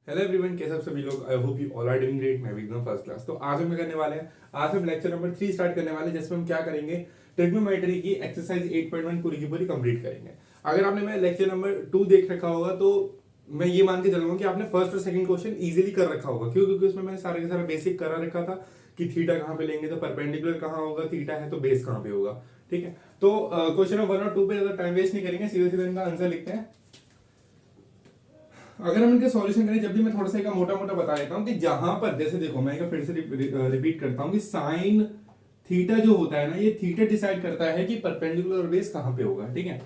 Hello everyone, कैसे आप सभी लोग। I hope you all are doing great. मैं भी एकदम फर्स्ट क्लास। तो आज हम करने वाले हैं, आज हम लेक्चर नंबर 3 स्टार्ट करने वाले हैं, जिसमें हम क्या करेंगे, ट्रिग्नोमेट्री की एक्सरसाइज 8.1 पूरी की पूरी कंप्लीट करेंगे। अगर आपने मेरा लेक्चर नंबर 2 देख रखा होगा तो मैं ये मान के चलूंगा कि आपने फर्स्ट और सेकंड क्वेश्चन इजीली कर रखा होगा। क्यों? क्योंकि उसमें मैंने सारा का सारा बेसिक करा रखा था कि थीटा कहाँ पे लेंगे तो परपेंडिकुलर कहाँ होगा, थीटा है तो बेस कहाँ पे होगा। ठीक है, तो क्वेश्चन नंबर 1 और 2 पे ज्यादा टाइम वेस्ट नहीं करेंगे, सीधे सीधे इनका आंसर लिखते हैं। अगर हम इनके सॉल्यूशन करें, जब भी मैं थोड़ा सा मोटा मोटा बता देता हूं कि जहां पर, जैसे देखो मैं फिर से रिपीट करता हूं कि साइन थीटा जो होता है ना, ये थीटा डिसाइड करता है कि परपेंडिकुलर और बेस कहां पे होगा। ठीक है,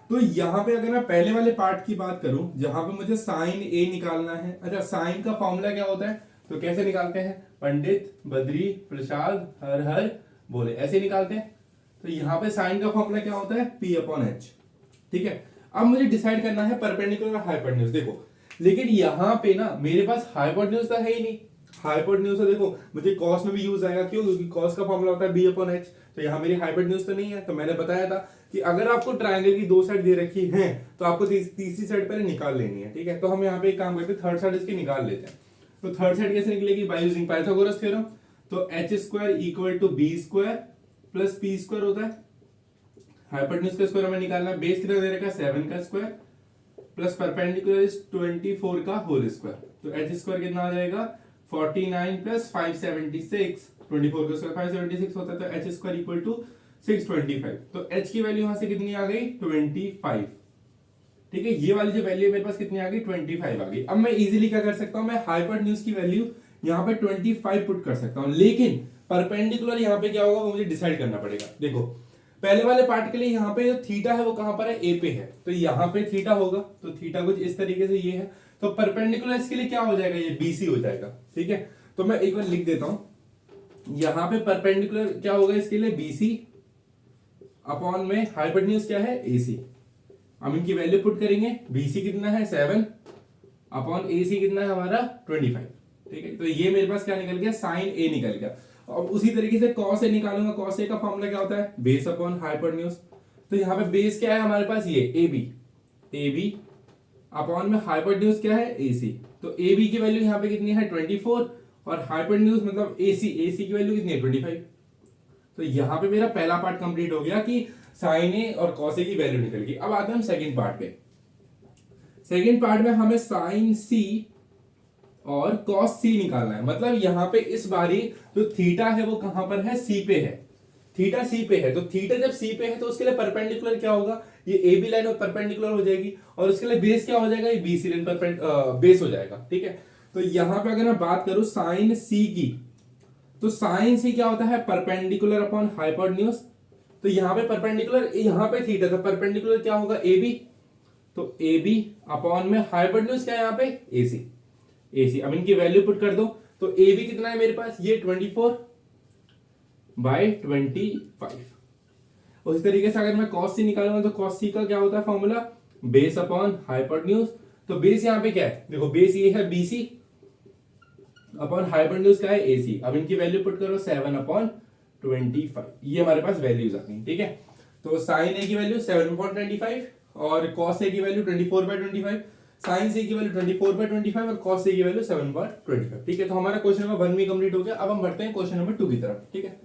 तो यहां पे अगर मैं पहले वाले पार्ट की बात करूं, जहां पे मुझे साइन ए निकालना है। अच्छा, साइन का फॉर्मूला क्या होता है, तो कैसे निकालते हैं, पंडित बद्री प्रसाद हर हर बोले, ऐसे निकालते हैं। तो यहां पे साइन का फॉर्मूला क्या होता है, पी अपॉन एच। ठीक है, अब मुझे डिसाइड करना है परपेंडिकुलर और हाइपोटेन्यूज। देखो, लेकिन यहां पे ना मेरे पास हाइपोटेन्यूज तो है ही नहीं। हाइपोटेन्यूज तो देखो मुझे कॉस में भी यूज आएगा। क्यों? क्योंकि कॉस का फॉर्मूला होता है बी अपॉन एच। तो यहां मेरी हाइपोटेन्यूज तो नहीं है। तो मैंने बताया था कि अगर आपको ट्रायंगल की दो साइड दे रखी है तो आपको तीसरी साइड पहले निकाल लेनी है। ठीक है, तो हम यहाँ पे एक काम करते हैं, थर्ड साइड इसकी निकाल लेते हैं। तो थर्ड साइड कैसे निकलेगी, बाय यूजिंग पाइथागोरस थ्योरम। तो H square equal to B square plus P square होता है। हाइपोटेन्यूज का स्क्वायर हमें निकालना है, बेस कितना दे रखा है 7 का स्क्वायर प्लस परपेंडिकुलर इज 24 का होल स्क्वायर। तो एच स्क्वायर कितना आ जाएगा 49 प्लस 576, 24 का स्क्वायर 576 होता है। तो एच स्क्वायर इक्वल टू 625। तो एच की वैल्यू यहां से कितनी आ गई 25। ठीक है, ये वाली जो वैल्यू है मेरे पास कितनी आ गई 25 आ गई। अब मैं इजीली क्या कर सकता हूं, मैं हाइपोटेन्यूज की वैल्यू यहां पे 25 पुट कर सकता हूं। लेकिन परपेंडिकुलर यहां पे क्या होगा वो मुझे डिसाइड करना पड़ेगा। देखो, पहले वाले पार्ट के लिए यहाँ पे जो थीटा है वो कहां पर है, ए पे है। तो यहाँ पे थीटा होगा, तो थीटा कुछ इस तरीके से ये है। तो परपेंडिकुलर इसके लिए क्या हो जाएगा, ये बीसी हो जाएगा। ठीक है, तो मैं एक बार लिख देता हूं, यहाँ पे परपेंडिकुलर क्या होगा इसके लिए बीसी अपॉन में हाइपोटेन्यूज क्या है एसी। हम इनकी वैल्यू पुट करेंगे, बीसी कितना है 7 अपॉन एसी कितना है हमारा 25। ठीक है, तो ये मेरे पास क्या निकल गया, साइन ए निकल गया। अब उसी तरीके से कॉस ए निकालूंगा। कॉस ए का फॉर्मूला क्या होता है, बेस अपॉन हाइपोटेन्यूज। तो यहाँ पे बेस क्या है हमारे पास, ये ए बी अपॉन में हाइपोटेन्यूज क्या है एसी। तो ए बी की वैल्यू यहाँ पे कितनी है 24 और हाइपोटेन्यूज मतलब एसी की वैल्यू कितनी है 25। तो यहाँ पे मेरा पहला पार्ट कंप्लीट हो गया कि साइन ए और कॉस ए की वैल्यू निकल गई। अब आते हैं हम सेकंड पार्ट पे। सेकंड पार्ट में हमें साइन सी और कॉस सी निकालना है। मतलब यहां पे इस बारी जो थीटा है वो कहां पर है, सी पे है। थीटा सी पे है, तो थीटा जब सी पे है तो उसके लिए परपेंडिकुलर क्या होगा, ये ए बी लाइन और परपेंडिकुलर हो जाएगी। और उसके लिए बेस क्या हो जाएगा, ये बी सी लाइन बेस हो जाएगा। ठीक है, तो यहां पे अगर मैं बात करूं साइन सी की, तो साइन सी क्या होता है परपेंडिकुलर अपॉन हाइपोटेन्यूज। तो यहां पे परपेंडिकुलर, यहां पे थीटा, तो परपेंडिकुलर क्या होगा ए बी। तो ए बी अपॉन में हाइपोटेन्यूज क्या है यहाँ पे एसी। एसी अब इनकी वैल्यू पुट कर दो। तो ए बी कितना है मेरे पास, ये 24/25। उसी तरीके से अगर मैं कॉस सी निकालूंगा तो कॉस सी का क्या होता है फॉर्मूला, बेस अपॉन हाइपोटेन्यूज। तो बेस यहाँ पे क्या है, देखो बेस ये है बीसी अपॉन हाइपोटेन्यूज क्या है एसी। अब इनकी वैल्यू पुट करो 7/25, ये हमारे पास वैल्यूज आती हैं। ठीक है, तो साइन ए की वैल्यू 7/25 और कॉस ए की वैल्यू 24/25। साइन सी की वैल्यू 24/25 और कॉस सी की वैल्यू 7/25। ठीक है, तो हमारा क्वेश्चन नंबर 1 भी कंप्लीट हो गया। अब हम बढ़ते हैं क्वेश्चन नंबर 2 की तरफ। ठीक है,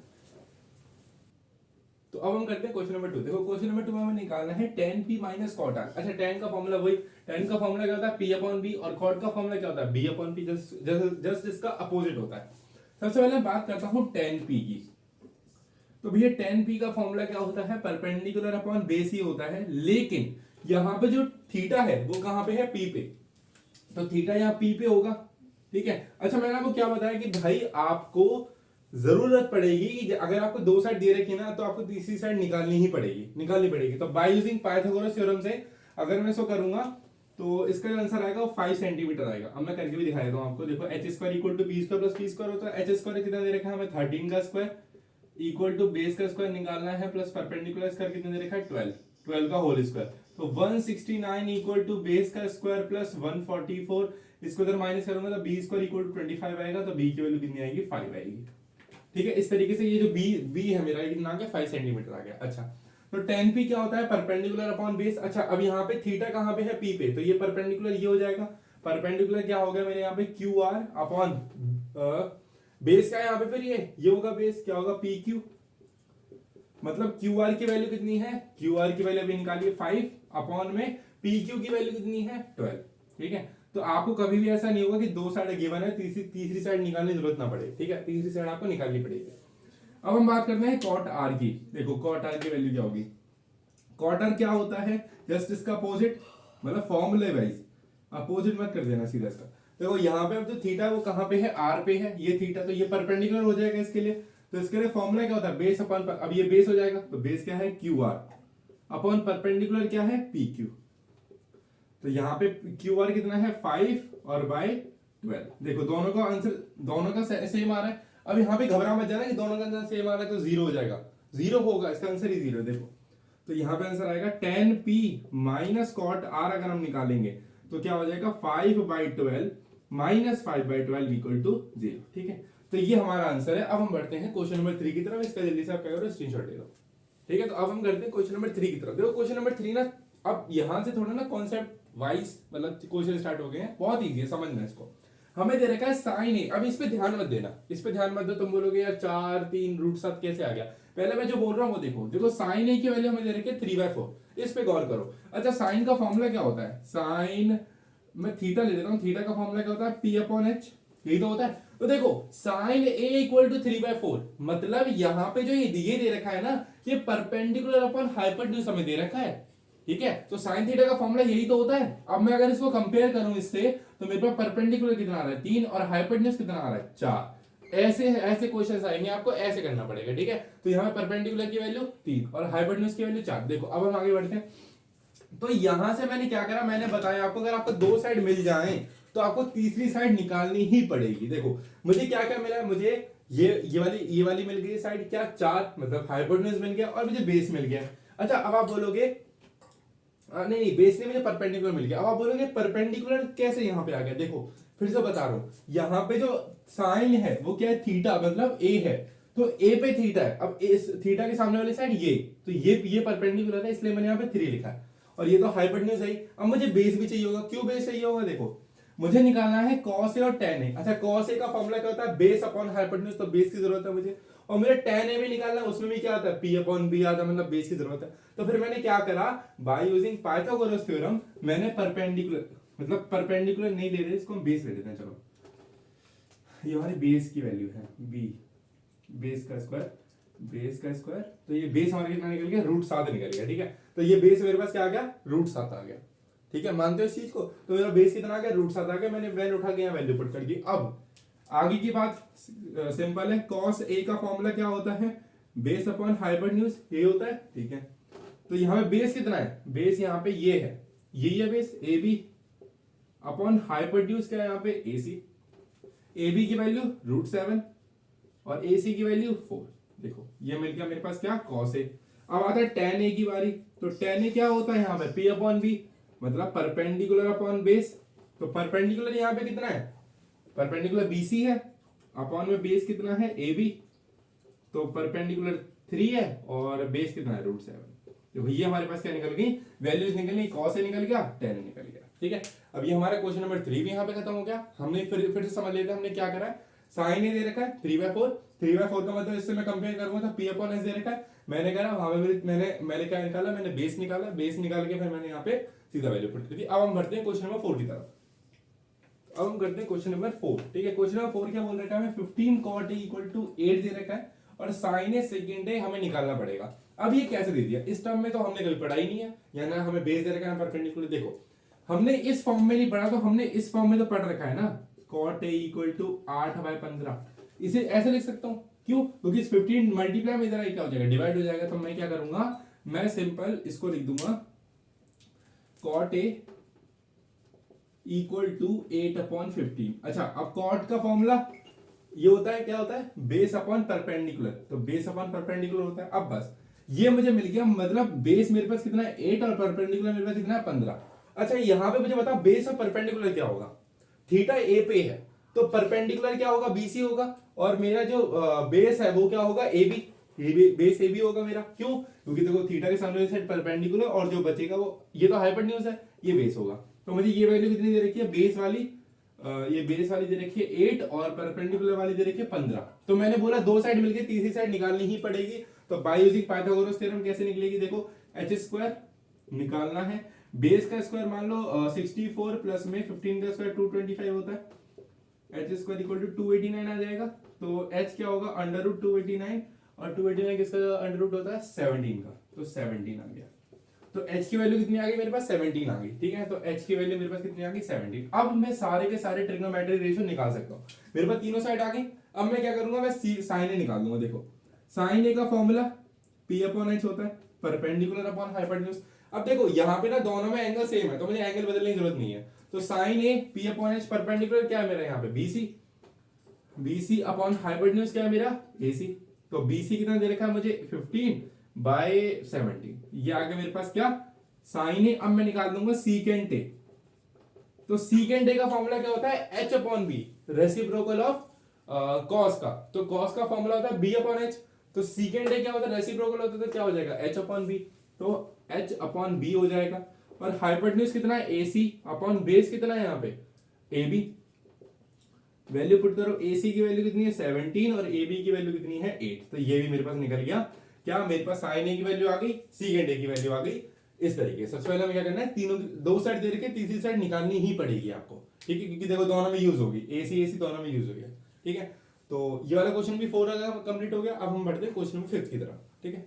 तो अब हम करते हैं क्वेश्चन नंबर 2। देखो क्वेश्चन नंबर 2 में हमें निकालना है tan p minus cot r। अच्छा, tan का फॉर्मूला वही, tan का फॉर्मूला क्या होता है p अपॉन b और कॉट का फॉर्मूला क्या होता है b अपॉन p, जस्ट इसका अपोजिट होता है। सबसे पहले बात करता हूं tan p की। तो भैया tan p का फॉर्मूला क्या होता है, परपेंडिकुलर अपॉन बेस ही होता है। लेकिन यहां पे जो थीटा है वो कहां पे है, p पे। तो थीटा यहाँ p पे होगा। ठीक है, अच्छा मैंने आपको क्या बताया कि भाई आपको जरूरत पड़ेगी कि अगर आपको दो साइड दे रखी ना तो आपको तीसरी साइड निकालनी पड़ेगी। तो बाय यूजिंग पाइथागोरस थ्योरम से अगर मैं इसको करूंगा तो इसका जो आंसर आएगा वो 5 सेंटीमीटर आएगा। अब मैं करके भी दिखा देता हूं आपको। देखो H square equal to B square plus P square होता है। एच स्क्वायर कितना दे रखा है हमें 13 का स्क्वायर इक्वल टू बेस का स्क्वायर निकालना है प्लस परपेंडिकुलर स्क्वायर कितना दे रखा है 12 का होल स्क्वायर। तो 169 इक्वल टू बेस का स्क्वायर प्लस 144, इसको इधर माइनस करूंगा तो बी स्क्वायर इक्वल टू 25 आएगा। तो बी की वैल्यू कितनी आएगी 5 आएगी। ठीक है, इस तरीके से ये जो बी है मेरा ये कितना आ गया 5 सेंटीमीटर आ गया। अच्छा, तो tan p क्या होता है परपेंडिकुलर अपॉन बेस। अच्छा, अब यहाँ पे थीटा कहां पे है p पे, तो ये परपेंडिकुलर ये हो जाएगा। परपेंडिकुलर क्या हो गया मेरे यहाँ पे क्यू आर अपॉन बेस का यहाँ पे फिर ये होगा बेस, क्या होगा पी क्यू, मतलब क्यू आर की वैल्यू कितनी है, क्यू आर की वैल्यू अभी निकालिए 5 अपॉन में पी क्यू की वैल्यू कितनी है 12। ठीक है, तो आपको कभी भी ऐसा नहीं होगा कि दो साइड गिवन है तीसरी साइड निकालने की जरूरत ना पड़े। ठीक है, तीसरी साइड आपको निकालनी पड़ेगी। अब हम बात करते हैं कॉट आर की। देखो कॉट आर की वैल्यू क्या होगी, कॉट आर क्या होता है, जस्ट इसका अपोजिट, मतलब फॉर्मूले वाइज अपोजिट मत कर देना सीधा इसका। देखो यहाँ पे अब जो थीटा वो कहाँ पे है, आर पे है, ये थीटा, तो ये परपेंडिकुलर हो जाएगा इसके लिए। तो इसके लिए फॉर्मूला क्या होता है, बेस अपॉन, अब ये बेस हो जाएगा तो बेस क्या है क्यू आर अपॉन परपेंडिकुलर क्या है पी क्यू। तो यहाँ पे क्यू आर कितना है 5 और बाय 12। देखो दोनों का आंसर दोनों का सेम आ रहा है। अब यहाँ पे घबरा मत जाना कि दोनों का आंसर सेम आ रहा है तो जीरो हो जाएगा, जीरो होगा, इसका आंसर ही जीरो। देखो तो यहाँ पे आंसर आएगा 10p माइनस कॉट आर, अगर हम निकालेंगे तो क्या हो जाएगा 5/12 माइनस 5/12 इक्वल टू 0। ठीक है, तो ये हमारा आंसर है। अब हम बढ़ते हैं क्वेश्चन नंबर 3 की तरफ। इसका जल्दी से आप क्या करो, स्क्रीनशॉट ले लो। ठीक है, तो अब हम करते हैं क्वेश्चन नंबर 3 की तरफ। देखो क्वेश्चन नंबर 3 ना, अब यहां से थोड़ा ना कॉन्सेप्ट वाइज मतलब क्वेश्चन स्टार्ट हो गए हैं, बहुत इजी है समझना इसको। हमें दे रखा है साइन ए, अब इस पे ध्यान मत देना, इस पे ध्यान मत दो। तुम बोलोगे यार 4 3 √7 कैसे आ गया, पहले मैं जो बोल रहा हूँ वो देखो। देखो साइन ए की वैल्यू हमें दे रखी है 3/4, इस पे गौर करो। अच्छा साइन का फॉर्मूला क्या होता है, साइन, मैं थीटा ले लेता हूँ, थीटा का फॉर्मूला क्या होता है p/h, यही तो होता है। तो देखो साइन ए इक्वल टू 3/4, मतलब यहाँ पे जो ये दे रखा है ना, ये परपेंडिकुलर अपॉन हाइपोटेन्यूज हमें दे रखा है। ठीक है, तो साइन थीटा का फॉर्मूला यही तो होता है। अब मैं अगर इसको कंपेयर करूं इससे, तो मेरे पास परपेंडिकुलर कितना आ रहा है 3 और हाइपोटेन्यूज कितना आ रहा है 4। ऐसे ऐसे क्वेश्चंस आएंगे, आपको ऐसे करना पड़ेगा। ठीक है, तो यहाँ परपेंडिकुलर की वैल्यू 3 और हाइपोटेन्यूज की वैल्यू 4। देखो अब हम आगे बढ़ते हैं। तो यहां से मैंने क्या करा, मैंने बताया आपको अगर आपको दो साइड मिल जाए तो आपको तीसरी साइड निकालनी ही पड़ेगी। देखो मुझे क्या क्या मिला, मुझे ये वाली मिल गई साइड, क्या 4 मतलब हाइपोटेन्यूज मिल गया, और मुझे बेस मिल गया। अच्छा अब आप बोलोगे नहीं बेस नहीं, मुझे परपेंडिकुलर मिल गया। अब आप बोलोगे परपेंडिकुलर कैसे यहाँ पे आ गया, देखो फिर से बता रहा हूं, यहाँ पे जो साइन है वो क्या है थीटा, मतलब ए है, तो ए पे थीटा है। अब इस थीटा के सामने वाली साइड ये, तो ये परपेंडिकुलर है, इसलिए मैंने यहाँ पे 3 लिखा है। और ये तो हाइपोटेन्यूज है। अब मुझे बेस भी चाहिए होगा, क्यों बेस चाहिए होगा, देखो मुझे निकालना है cos a और tan a। अच्छा cos a का फॉर्मूला क्या होता है, बेस अपॉन हाइपोटेन्यूज, तो बेस की जरूरत है मुझे। और मुझे tan a भी निकालना है, उसमें भी क्या आता है p/b आता है, मतलब बेस की जरूरत है। तो फिर मैंने क्या करा, बाय यूजिंग पाइथागोरस थ्योरम, मैंने परपेंडिकुलर, मतलब परपेंडिकुलर नहीं ले रहे इसको, हम बेस ले लेते हैं। चलो ये हमारी बेस की वैल्यू है b, बेस का स्क्वायर, तो ये बेस हमारे कितना निकल गया √7 निकल गया। ठीक है, तो ये बेस मेरे पास क्या आ गया √7 आ गया। ठीक है, मानते हो इस चीज को, तो मेरा बेस कितना आ गया √7 आ गया, मैंने वैल्यू उठा के यहाँ वैल्यू पुट कर दी। अब आगे की बात सिंपल है, cos a का फॉर्मूला क्या होता है, बेस अपॉन हाइपोटेन्यूज, ये होता है। ठीक है, तो यहाँ पे बेस कितना है, बेस यहाँ पे ये है, यही है base A B upon hypotenuse क्या है यहाँ पे ए सी। ए बी की वैल्यू √7 और ए सी की वैल्यू 4। देखो ये मिल गया मेरे पास क्या cos a। अब आता है tan a की बारी, तो tan a क्या होता है यहाँ पे p/b, मतलब परपेंडिकुलर अपॉन बेस। तो परपेंडिकुलर यहाँ पे कितना है, परपेंडिकुलर BC है, अपॉन में बेस कितना है AB, तो परपेंडिकुलर 3 है और बेस कितना है √7। तो ये हमारे पास क्या निकल गई, वैल्यूज निकल गई, cos a निकल गया, tan निकल गया। ठीक है, अब ये हमारा क्वेश्चन नंबर 3 भी यहाँ पे खत्म हो गया। हमने फिर से समझ लेते हैं हमने क्या करा है। साइन ए दे रखा है 3/4 का मतलब इससे मैं कंपेयर करूंगा तो p/s दे रखा है। मैंने कहा वहां पे मैंने क्या निकाला, मैंने बेस निकाला, बेस निकाल के फिर मैंने यहाँ पे सीधा वैल्यू पुट कर दी। अब हम बढ़ते हैं क्वेश्चन नंबर 4 की तरफ। अब हम करते हैं क्वेश्चन नंबर 4। ठीक है, क्वेश्चन नंबर 4 क्या बोल रखा है, 15 cot a इक्वल टू 8 दे रखा है और साइन ए सेकेंड ए हमें निकालना पड़ेगा। अब ये कैसे दे दिया, इस टर्म में तो हमने कभी पढ़ा ही नहीं है, या ना हमें बेस दे रखा है ना परपेंडिकुलर। देखो हमने इस फॉर्म में नहीं पढ़ा, तो हमने इस फॉर्म में तो पढ़ रखा है ना, cot a इक्वल टू 8/15। इसे ऐसे लिख सकता हूं, क्यों, क्योंकि 15 मल्टीप्लाई में इधर क्या हो जाएगा, डिवाइड हो जाएगा। तो मैं क्या करूंगा, मैं सिंपल इसको लिख दूंगा cot a इक्वल टू 8/15। अच्छा अब cot का फॉर्मूला ये होता है, क्या होता है, बेस अपॉन परपेंडिकुलर, तो बेस अपॉन परपेंडिकुलर होता है। अब बस ये मुझे मिल गया, मतलब बेस मेरे पास कितना है 8 और परपेंडिकुलर मेरे पास कितना है 15। अच्छा यहाँ पे मुझे बता बेस और परपेंडिकुलर क्या होगा, थीटा ए पे है तो परपेंडिकुलर क्या होगा BC होगा, और मेरा जो बेस है वो क्या होगा AB, बेस AB होगा मेरा। क्यों, क्योंकि देखो थीटा के सामने वाली साइड परपेंडिकुलर और जो बचेगा वो, ये तो हाइपोटेन्यूज है, ये बेस होगा। तो मुझे ये वैल्यू कितनी दे रखी है, बेस वाली ये बेस वाली दे रखी है 8 और परपेंडिकुलर वाली दे रखी है 15। तो मैंने बोला दो साइड मिलके तीसरी साइड निकालनी ही पड़ेगी। तो बाय यूजिंग पाइथागोरस थ्योरम कैसे निकलेगी, देखो एच स्क्वायर निकालना है, बेस का स्क्वायर मान लो 64 प्लस में 15 का स्क्वायर 225 होता है, एच स्क्वायर इक्वल टू 289 आ जाएगा। तो एच क्या होगा, अंडर रूट 289, और 289 किसका अंडर रूट होता है 17 का, तो 17 आ गया। तो h की वैल्यू कितनी आ गई मेरे पास, 17 आ गई। ठीक है, तो h की वैल्यू मेरे पास कितनी आ गई, 17। अब मैं सारे के सारे ट्रिग्नोमेट्रिक रेशियो निकाल सकता हूँ। मेरे पास तीनों साइड आ गई। अब मैं क्या करूंगा, मैं साइन ए निकाल दूंगा। देखो साइन ए का फॉर्मूला p अपॉन h होता है परपेंडिकुलर अपॉन हाइपोटेन्यूज। अब देखो यहाँ पे ना दोनों में एंगल सेम है, तो मुझे एंगल बदलने की जरूरत नहीं है। तो साइन ए p अपॉन h परपेंडिकुलर क्या है मेरा यहाँ पे bc अपॉन हाइपोटेन्यूज क्या है मेरा ac। तो bc कितना दे रखा है मुझे 15/17, ये आ गया मेरे पास क्या, साइन ए। अब मैं निकाल दूंगा सीकेंट ए। तो सीकेंट ए का फॉर्मूला क्या होता है, h upon B, reciprocal of cos का। तो कॉस का फॉर्मूला होता है b अपॉन h। तो सीकेंट ए क्या होता है, रेसिप्रोकल होता है, तो क्या हो जाएगा h अपॉन बी। तो h अपॉन बी हो जाएगा। और हाइपोटेन्यूज कितना है, ac अपॉन बेस कितना है यहाँ पे ab। वैल्यू पुट करो, AC की वैल्यू कितनी है 17 और AB की वैल्यू कितनी है 8। तो ये भी मेरे पास निकल गया। क्या मेरे पास साइन ए की वैल्यू आ गई, सीकेंट ए की वैल्यू आ गई। इस तरीके से सबसे पहले हमें क्या करना है, तीनों दो साइड दे रखे, तीसरी साइड निकालनी ही पड़ेगी आपको। ठीक है, क्योंकि देखो दोनों में यूज होगी, AC दोनों में यूज हो गया। ठीक है, तो ये वाला क्वेश्चन भी 4 कंप्लीट हो गया। अब हम बढ़ते हैं क्वेश्चन नंबर 5 की तरफ। ठीक है,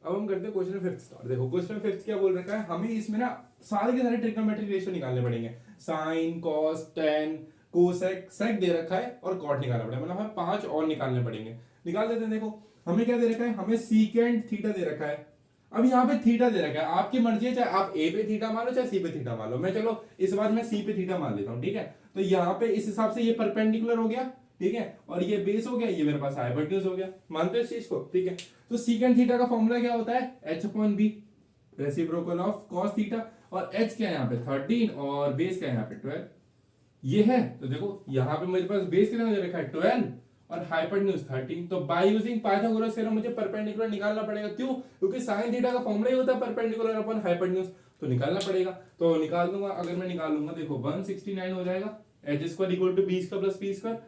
अब हम करते हैं क्वेश्चन 5 स्टार्ट। देखो क्वेश्चन 5 क्या बोल रखा है, हमें इसमें ना सारे के सारे ट्रिग्नोमेट्रिक रेशियो निकालने पड़ेंगे। साइन, कॉस, टेन, कोसेक, सेक दे रखा है और कॉट निकालना पड़ेगा, मतलब हमें 5 और निकालने पड़ेंगे। निकाल देते हैं। देखो हमें क्या दे रखा है, हमें सीकेंट थीटा दे रखा है। अब यहाँ पे थीटा दे रखा है, आपकी मर्जी है, चाहे आप ए पे थीटा मान लो चाहे सी पे थीटा मान लो। मैं चलो इस बार मैं सी पे थीटा मान लेता हूँ। ठीक है, तो यहाँ पे इस हिसाब से ये परपेंडिकुलर हो गया। ठीक है, और ये बेस हो गया, ये मेरे पास हाइपोटेन्यूज हो गया। मानते हो इस चीज को। ठीक है, तो सीकेंट थीटा का फॉर्मूला क्या होता है, h upon B, reciprocal of cos theta. और h क्या है यहाँ पे 13 और बेस क्या है यहाँ पे 12। ये है, तो देखो यहाँ पे मेरे पास बेस कितना दे रखा है 12 और हाइपोटेन्यूज 13। तो बाय यूजिंग पाइथागोरस थ्योरम मुझे परपेंडिकुलर निकालना पड़ेगा। क्यों, क्योंकि साइन थीटा का फॉर्मूला ही होता है परपेंडिकुलर अपॉन हाइपोटेन्यूज, तो निकालना पड़ेगा। तो निकाल दूंगा। अगर मैं निकालूंगा देखो 169 हो जाएगा, h square equal to B square plus P square,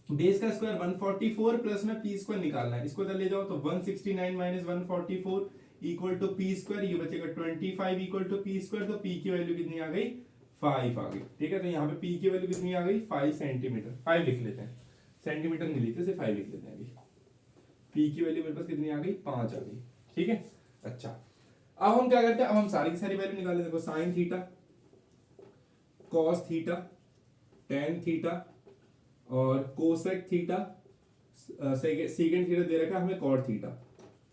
base का स्क्वायर 144 प्लस में पी स्क्वायर निकालना है, इसको इधर ले जाओ। तो 169 minus 144 equal to P square, ये बचेगा 25 इक्वल टू पी स्क्वायर। तो पी की वैल्यू कितनी आ गई 5 आ गई। ठीक है, तो यहाँ पे पी की वैल्यू कितनी आ गई 5 सेंटीमीटर। 5 लिख लेते हैं, सेंटीमीटर नहीं लिखते, सिर्फ 5 लिख लेते हैं। अभी पी की वैल्यू मेरे पास कितनी आ गई 5 आ गई। ठीक है, अच्छा अब हम क्या करते हैं, अब हम सारी की सारी वैल्यू निकाल लेते हैं। Sine theta, cos theta, tan theta और कोसेक थीटा, सेकेंड थीटा दे रखा है हमें कॉट थीटा,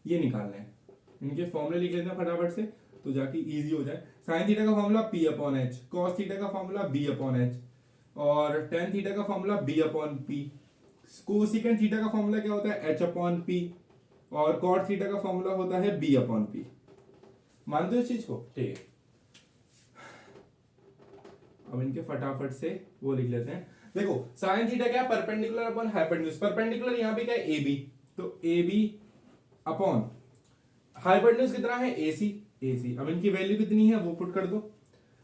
ये निकालना है। इनके फॉर्मूले लिख लेते हैं फटाफट से, तो जाके इजी हो जाए। साइन थीटा का formula p upon h, cos theta का फॉर्मूला b अपॉन h और टेन थीटा का formula b upon p। Cosecant theta का फॉर्मूला क्या होता है h अपॉन p और कॉट थीटा का फॉर्मूला होता है b अपॉन p। मानते हो इस चीज को। ठीक है, अब इनके फटाफट से वो लिख लेते हैं। देखो साइन थीटा क्या है, परपेंडिकुलर अपॉन हाइपोटेन्यूज। परपेंडिकुलर यहाँ पे क्या है AB, तो AB अपॉन हाइपोटेन्यूज कितना है AC। अब इनकी वैल्यू कितनी है वो पुट कर दो।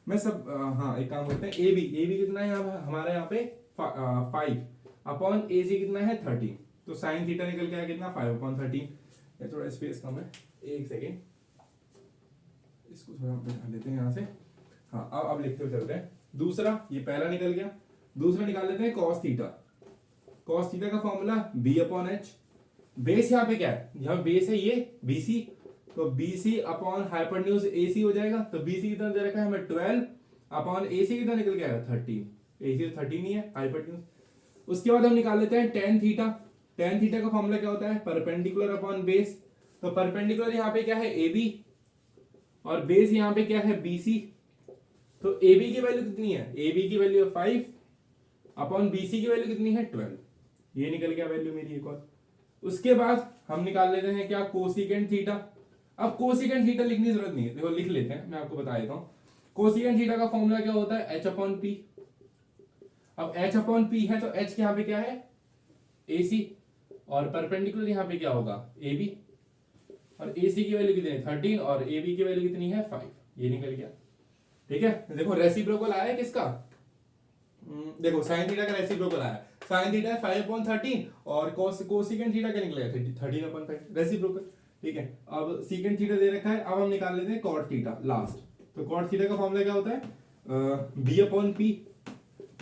मैं सब हाँ एक काम करते हैं, AB कितना है हमारा यहाँ पे 5 अपॉन AC कितना है 13। तो साइन थीटा निकल के आया कितना 5 अपॉन 13। थोड़ा स्पेस कम है, एक सेकेंड, इसको थोड़ा बढ़ा लेते हैं यहाँ से। हाँ अब लिखते हुए चलते हैं। दूसरा, ये पहला निकल गया, दूसरा निकाल लेते हैं कॉस थीटा। कॉस थीटा का formula b upon h। Base यहाँ पे क्या है, यहाँ बेस है ये BC, तो BC अपॉन हाइपोटेन्यूज AC हो जाएगा। तो BC कितना दे रखा है हमें 12 अपॉन AC कितना निकल के आएगा 13। AC तो 13 ही है हाइपोटेन्यूज। उसके बाद हम निकाल लेते हैं टेन थीटा। टेन थीटा का फॉर्मूला क्या होता है, परपेंडिकुलर अपॉन बेस। तो परपेंडिकुलर यहाँ पे क्या है AB और बेस यहाँ पे क्या है BC। तो AB की वैल्यू कितनी है, AB की वैल्यू 5 अपॉन BC की वैल्यू कितनी है 12। ये निकल गया वैल्यू मेरी एक और। उसके बाद हम निकाल लेते हैं क्या, कोसिकेंट थीटा। अब कोसिकेंट थीटा लिखने की जरूरत नहीं है, देखो लिख लेते हैं, मैं आपको बता देता हूं। कोसिकेंट थीटा का फॉर्मूला क्या होता है h अपॉन p। अब h अपॉन p है तो h यहाँ पे क्या है AC और परपेंडिकुलर यहाँ पे क्या होगा AB। और AC की वैल्यू कितनी है 13 और AB की वैल्यू कितनी है 5। ये निकल गया, ठीक है। देखो रेसिप्रोकल आया किसका, देखो साइन थीटा का रेसिप्रोकल आया, साइन थीटा 5/13 और कोसिकेंट थीटा क्या निकलेगा 13/5 रेसिप्रोकल, ठीक है। अब सीकेंट थीटा दे रखा है, अब हम निकाल लेते हैं कॉट थीटा लास्ट। तो कॉट थीटा का फॉर्मूला क्या होता है b/p,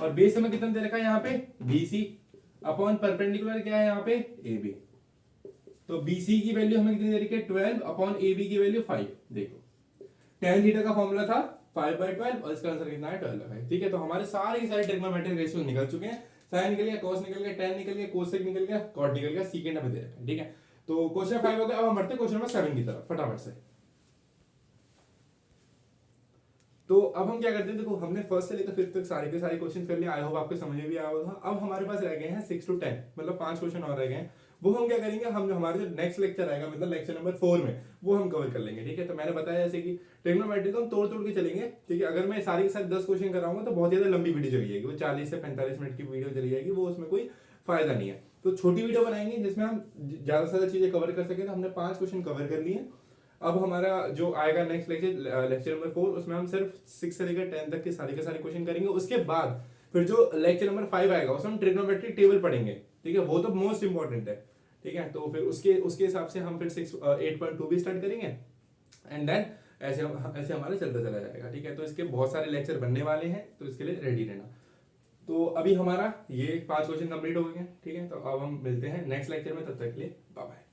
और बेस हमें कितना दे रखा है यहाँ पे bc, अपॉन परपेंडिकुलर क्या है यहाँ पे ab। तो bc की वैल्यू हमें कितनी दे रखी है 12 अपॉन ab की वैल्यू 5। देखो tan थीटा का फॉर्मूला था 5/12 और इसका आंसर कितना है 12/5, ठीक है। तो हमारे सारे के सारे ट्रिग्नोमेट्रिक रेशियो निकल चुके हैं, साइन निकल गया, cos निकल गया, tan निकल गया, कोसेक निकल गया, कॉट निकल गया, सीकेंट हमें दे रखा है, ठीक है। तो क्वेश्चन 5 हो गया। अब हम बढ़ते हैं क्वेश्चन नंबर 7 की तरफ फटाफट से। तो अब हम क्या करते हैं, देखो हमने फर्स्ट से लेकर फिफ्थ तक सारे के सारे क्वेश्चन कर लिए, आई होप आपको समझ में भी आया होगा। अब हमारे पास रह गए हैं 6 to 10, मतलब 5 क्वेश्चन और रह गए हैं। वो हम क्या करेंगे, हम हमारे जो नेक्स्ट लेक्चर आएगा मतलब लेक्चर नंबर 4 में वो हम कवर कर लेंगे, ठीक है। तो मैंने बताया जैसे कि ट्रिग्नोमेट्री को हम तोड़ तोड़ के चलेंगे, ठीक है। अगर मैं सारी के सारे 10 क्वेश्चन कराऊंगा तो बहुत ज्यादा लंबी वीडियो चली जाएगी, वो 40 से 45 मिनट की वीडियो चली जाएगी, वो उसमें कोई फायदा नहीं है। तो छोटी वीडियो बनाएंगे जिसमें हम ज्यादा से ज्यादा चीजें कवर कर सके। तो हमने 5 क्वेश्चन कवर कर लिए। अब हमारा जो आएगा नेक्स्ट लेक्चर, लेक्चर नंबर 4, उसमें हम सिर्फ 6 से लेकर 10 तक के सारे क्वेश्चन करेंगे। उसके बाद फिर जो लेक्चर नंबर 5 आएगा उसमें हम ट्रिग्नोमेट्रिक टेबल पढ़ेंगे, ठीक है। वो तो मोस्ट इंपॉर्टेंट है, ठीक है। तो फिर उसके हिसाब से हम फिर 8.2 भी स्टार्ट करेंगे, एंड देन ऐसे हमारा चलता चला जाएगा, ठीक है। तो इसके बहुत सारे लेक्चर बनने वाले हैं, तो इसके लिए रेडी रहना। तो अभी हमारा ये 5 क्वेश्चन कंप्लीट हो गए हैं, ठीक है। तो अब हम मिलते हैं नेक्स्ट लेक्चर में, तब तक के लिए बाय बाय।